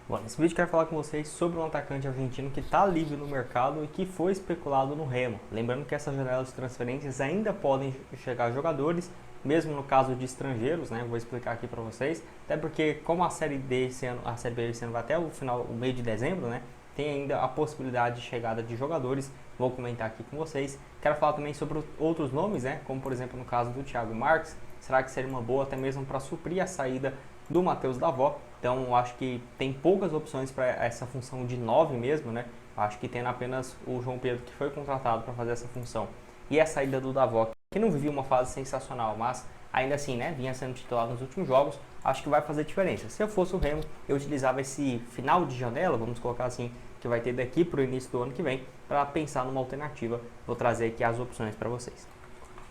Bom, nesse vídeo eu quero falar com vocês sobre um atacante argentino que está livre no mercado e que foi especulado no Remo. Lembrando que essas janelas de transferências ainda podem chegar jogadores, mesmo no caso de estrangeiros, né? Vou explicar aqui para vocês. Até porque como a Série D esse ano, a Série B esse ano vai até o final, o mês de dezembro, né? Tem ainda a possibilidade de chegada de jogadores. Vou comentar aqui com vocês. Quero falar também sobre outros nomes, né? Como por exemplo no caso do Thiago Marques. Será que seria uma boa até mesmo para suprir a saída do Matheus Davó? Então, acho que tem poucas opções para essa função de 9 mesmo, né? Acho que tendo apenas o João Pedro que foi contratado para fazer essa função e a saída do Davó, que não vivia uma fase sensacional, mas ainda assim, né, vinha sendo titular nos últimos jogos, acho que vai fazer diferença. Se eu fosse o Remo, eu utilizava esse final de janela, vamos colocar assim, que vai ter daqui para o início do ano que vem, para pensar numa alternativa. Vou trazer aqui as opções para vocês.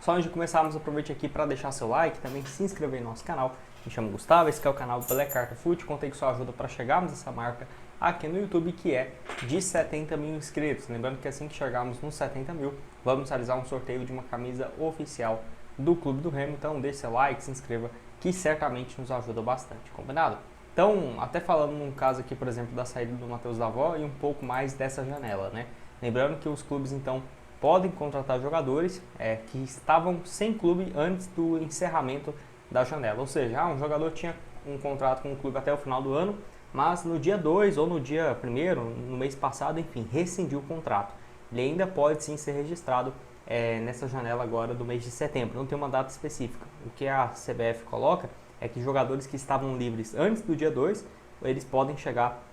Só antes de começarmos, aproveite aqui para deixar seu like, também se inscrever no nosso canal. Me chamo Gustavo, esse é o canal Black Carta Foot. Contei com sua ajuda para chegarmos a essa marca aqui no YouTube, que é de 70 mil inscritos. Lembrando que assim que chegarmos nos 70 mil, vamos realizar um sorteio de uma camisa oficial do Clube do Remo. Então deixe seu like, se inscreva, que certamente nos ajuda bastante, combinado? Então, até falando num caso aqui, por exemplo, da saída do Matheus Davó e um pouco mais dessa janela, né? Lembrando que os clubes, então, podem contratar jogadores que estavam sem clube antes do encerramento da janela. Ou seja, um jogador tinha um contrato com o clube até o final do ano, mas no dia 2 ou no dia 1º, no mês passado, enfim, rescindiu o contrato. Ele ainda pode sim ser registrado nessa janela agora do mês de setembro, não tem uma data específica. O que a CBF coloca é que jogadores que estavam livres antes do dia 2, eles podem chegar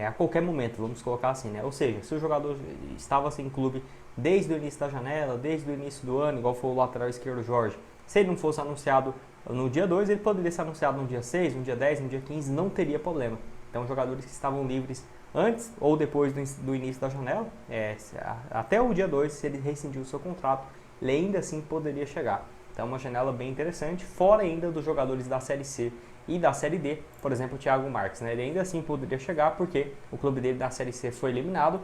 a qualquer momento, vamos colocar assim, né? Ou seja, se o jogador estava sem clube desde o início da janela, desde o início do ano, igual foi o lateral esquerdo Jorge, se ele não fosse anunciado no dia 2, ele poderia ser anunciado no dia 6, no dia 10, no dia 15, não teria problema. Então, jogadores que estavam livres antes ou depois do início da janela, até o dia 2, se ele rescindiu o seu contrato, ele ainda assim poderia chegar. Então, uma janela bem interessante, fora ainda dos jogadores da Série C e da Série D, por exemplo, o Thiago Marques, né? Ele ainda assim poderia chegar porque o clube dele da Série C foi eliminado.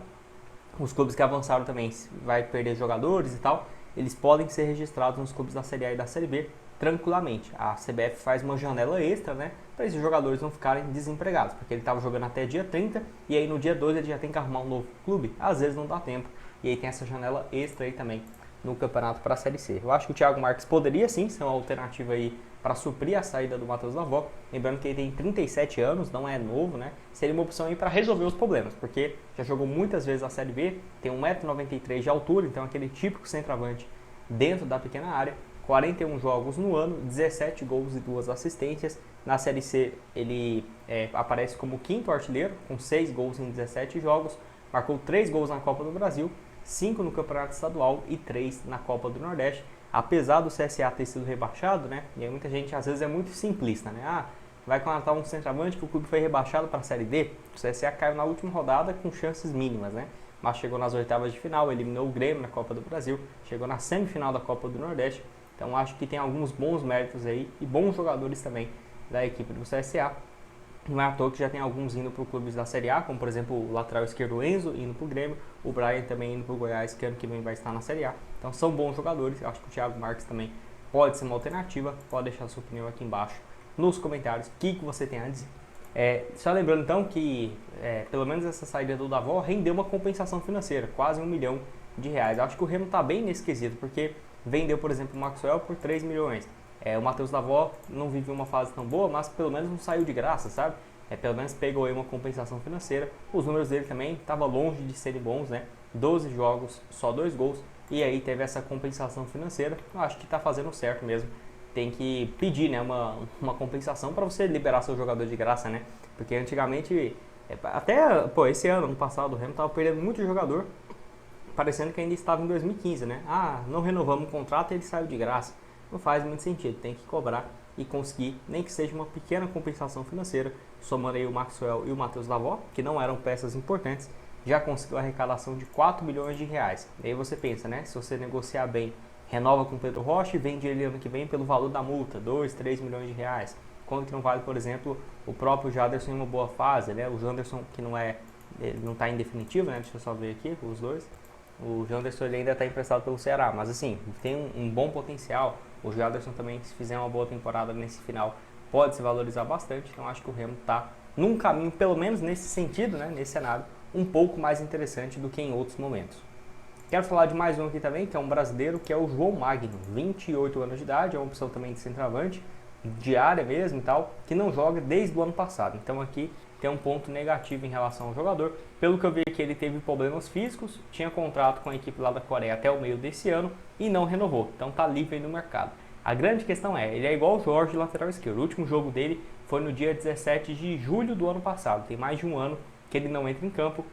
Os clubes que avançaram também vai perder jogadores e tal, eles podem ser registrados nos clubes da Série A e da Série B tranquilamente. A CBF faz uma janela extra, né, para esses jogadores não ficarem desempregados, porque ele estava jogando até dia 30 e aí no dia 2 ele já tem que arrumar um novo clube, às vezes não dá tempo, e aí tem essa janela extra aí também no campeonato para a Série C. Eu acho que o Thiago Marques poderia sim ser uma alternativa aí para suprir a saída do Matheus Davó. Lembrando que ele tem 37 anos, não é novo, né? Seria uma opção aí para resolver os problemas, porque já jogou muitas vezes a Série B, tem 1,93 m de altura, então aquele típico centroavante dentro da pequena área. 41 jogos no ano, 17 gols e 2 assistências. Na Série C ele aparece como quinto artilheiro, com 6 gols em 17 jogos. Marcou 3 gols na Copa do Brasil, 5 no Campeonato Estadual e 3 na Copa do Nordeste. Apesar do CSA ter sido rebaixado, né? E aí muita gente às vezes é muito simplista, né? Vai contratar um centroavante que o clube foi rebaixado para a Série D. O CSA caiu na última rodada com chances mínimas, né? Mas chegou nas oitavas de final, eliminou o Grêmio na Copa do Brasil, chegou na semifinal da Copa do Nordeste. Então acho que tem alguns bons méritos aí e bons jogadores também da equipe do CSA. Não é à toa que já tem alguns indo para clubes da Série A, como por exemplo o lateral esquerdo Enzo indo para o Grêmio, o Brian também indo para o Goiás, que ano que vem vai estar na Série A. Então são bons jogadores, eu acho que o Thiago Marques também pode ser uma alternativa. Pode deixar sua opinião aqui embaixo nos comentários, o que você tem a dizer. Só lembrando então que pelo menos essa saída do Davó rendeu uma compensação financeira, quase R$1 milhão. Eu acho que o Remo está bem nesse quesito, porque vendeu, por exemplo, o Maxwell por 3 milhões. O Matheus Davó não vive uma fase tão boa, mas pelo menos não saiu de graça, sabe? Pelo menos pegou aí uma compensação financeira. Os números dele também estavam longe de serem bons, né? 12 jogos, só 2 gols. E aí teve essa compensação financeira. Eu acho que está fazendo certo mesmo. Tem que pedir, né, uma compensação para você liberar seu jogador de graça, né? Porque antigamente, até esse ano passado, o Remo estava perdendo muito jogador, parecendo que ainda estava em 2015, né? Não renovamos o contrato e ele saiu de graça. Não faz muito sentido, tem que cobrar e conseguir, nem que seja uma pequena compensação financeira. Somando aí o Maxwell e o Matheus Davó, que não eram peças importantes, já conseguiu a arrecadação de R$4 milhões. E aí você pensa, né? Se você negociar bem, renova com o Pedro Rocha e vende ele ano que vem pelo valor da multa, R$2, R$3 milhões. Quando que não vale, por exemplo, o próprio Jaderson em uma boa fase, né? O Janderson, que ele não está em definitivo, né? Deixa eu só ver aqui os dois. O Janderson ele ainda está emprestado pelo Ceará, mas assim, tem um bom potencial. O Jaderson também, se fizer uma boa temporada nesse final, pode se valorizar bastante. Então acho que o Remo está num caminho, pelo menos nesse sentido, né, nesse cenário, um pouco mais interessante do que em outros momentos. Quero falar de mais um aqui também, que é um brasileiro, que é o João Magno, 28 anos de idade, é uma opção também de centroavante, de área mesmo e tal, que não joga desde o ano passado. Então aqui tem um ponto negativo em relação ao jogador. Pelo que eu vi aqui, ele teve problemas físicos, tinha contrato com a equipe lá da Coreia até o meio desse ano e não renovou, então tá livre aí no mercado. A grande questão é, ele é igual o Jorge, lateral esquerdo. O último jogo dele foi no dia 17 de julho do ano passado, tem mais de um ano que ele não entra em campo,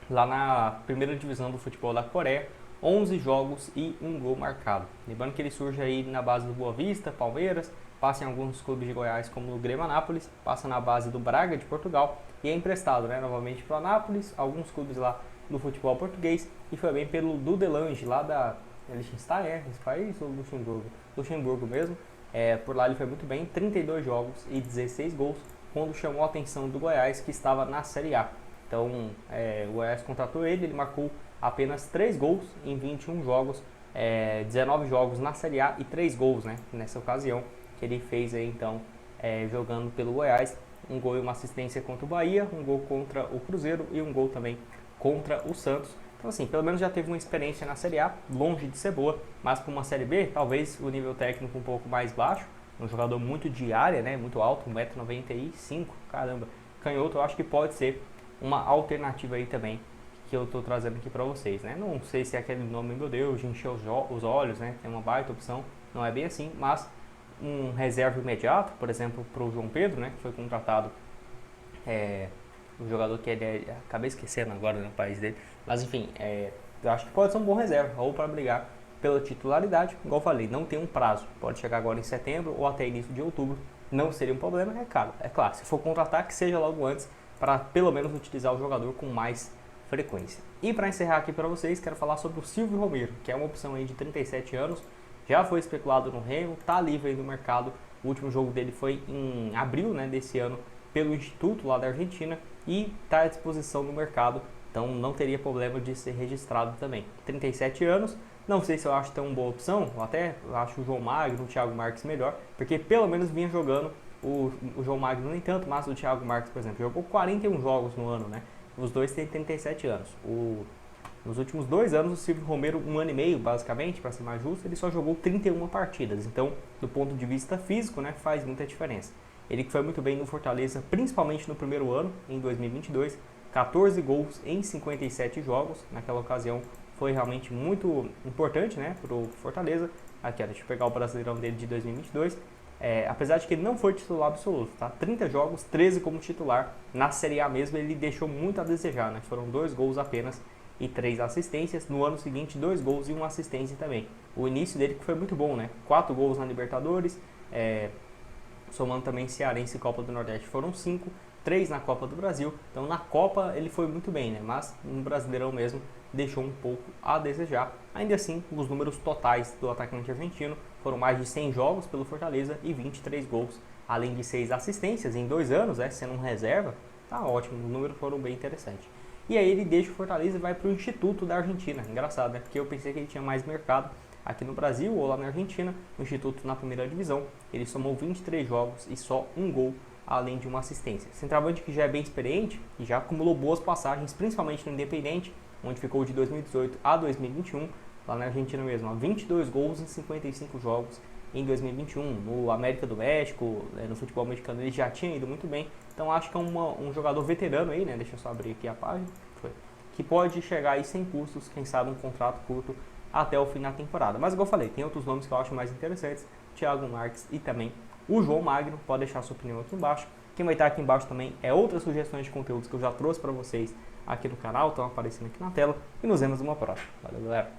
lá na primeira divisão do futebol da Coreia, 11 jogos e um gol marcado. Lembrando que ele surge aí na base do Boa Vista, Palmeiras, passa em alguns clubes de Goiás como o Grêmio Anápolis, passa na base do Braga de Portugal e é emprestado, né, novamente para o Anápolis, alguns clubes lá do futebol português e foi bem pelo Dudelange lá da Liechtenstein, esse país ou Luxemburgo? Luxemburgo mesmo. Por lá ele foi muito bem, 32 jogos e 16 gols, quando chamou a atenção do Goiás, que estava na Série A. Então, o Goiás contratou ele marcou apenas 3 gols em 21 jogos, 19 jogos na Série A e 3 gols, né, nessa ocasião que ele fez aí, então, jogando pelo Goiás. Um gol e uma assistência contra o Bahia, um gol contra o Cruzeiro e um gol também contra o Santos. Então, assim, pelo menos já teve uma experiência na Série A, longe de ser boa, mas para uma Série B, talvez o nível técnico um pouco mais baixo, um jogador muito de área, né, muito alto, 1,95 m, caramba, canhoto, eu acho que pode ser uma alternativa aí também, que eu estou trazendo aqui para vocês, né. Não sei se é aquele nome, meu Deus, de encher os olhos, né, é uma baita opção, não é bem assim, mas um reserva imediato, por exemplo, para o João Pedro, né, que foi contratado, um jogador que ele acabei esquecendo agora no país dele, mas enfim, eu acho que pode ser um bom reserva, ou para brigar pela titularidade, igual eu falei, não tem um prazo, pode chegar agora em setembro ou até início de outubro, não seria um problema, é claro, se for contratar, que seja logo antes, para pelo menos utilizar o jogador com mais frequência. E para encerrar aqui para vocês, quero falar sobre o Silvio Romero, que é uma opção aí de 37 anos, já foi especulado no Remo, está livre aí no mercado, o último jogo dele foi em abril, né, desse ano, pelo Instituto lá da Argentina, e está à disposição no mercado, então não teria problema de ser registrado também. 37 anos, não sei se eu acho tão boa opção, eu até acho o João Magno, o Thiago Marques melhor, porque pelo menos vinha jogando, o João Magno nem tanto, mas o Thiago Marques, por exemplo, jogou 41 jogos no ano, né? Os dois têm 37 anos. Nos últimos 2 anos, o Silvio Romero, 1 ano e meio, basicamente, para ser mais justo, ele só jogou 31 partidas. Então, do ponto de vista físico, né, faz muita diferença. Ele que foi muito bem no Fortaleza, principalmente no primeiro ano, em 2022, 14 gols em 57 jogos. Naquela ocasião, foi realmente muito importante, né, para o Fortaleza. Aqui, ó, deixa eu pegar o Brasileirão dele de 2022. Apesar de que ele não foi titular absoluto, tá? 30 jogos, 13 como titular. Na Série A mesmo, ele deixou muito a desejar, né? Foram 2 gols apenas e 3 assistências. No ano seguinte, 2 gols e 1 assistência também. O início dele que foi muito bom, né? 4 gols na Libertadores, somando também Cearense e Copa do Nordeste foram 5, 3 na Copa do Brasil. Então na Copa ele foi muito bem, né? Mas no Brasileirão mesmo deixou um pouco a desejar. Ainda assim, os números totais do atacante argentino foram mais de 100 jogos pelo Fortaleza e 23 gols, além de 6 assistências em 2 anos, sendo um reserva. Tá ótimo, os números foram bem interessantes. E aí ele deixa o Fortaleza e vai para o Instituto da Argentina. Engraçado, né? Porque eu pensei que ele tinha mais mercado aqui no Brasil ou lá na Argentina, no Instituto na primeira divisão. Ele somou 23 jogos e só 1 gol, além de 1 assistência. Centroavante que já é bem experiente e já acumulou boas passagens, principalmente no Independente, onde ficou de 2018 a 2021, lá na Argentina mesmo. 22 gols em 55 jogos em 2021. No América do México, no futebol mexicano, ele já tinha ido muito bem. Então acho que é um jogador veterano aí, né? Deixa eu só abrir aqui a página. Que pode chegar aí sem custos, quem sabe um contrato curto até o fim da temporada. Mas igual eu falei, tem outros nomes que eu acho mais interessantes, Thiago Marques e também o João Magno. Pode deixar sua opinião aqui embaixo. Quem vai estar aqui embaixo também é outras sugestões de conteúdos que eu já trouxe para vocês aqui no canal, estão aparecendo aqui na tela. E nos vemos numa próxima. Valeu, galera!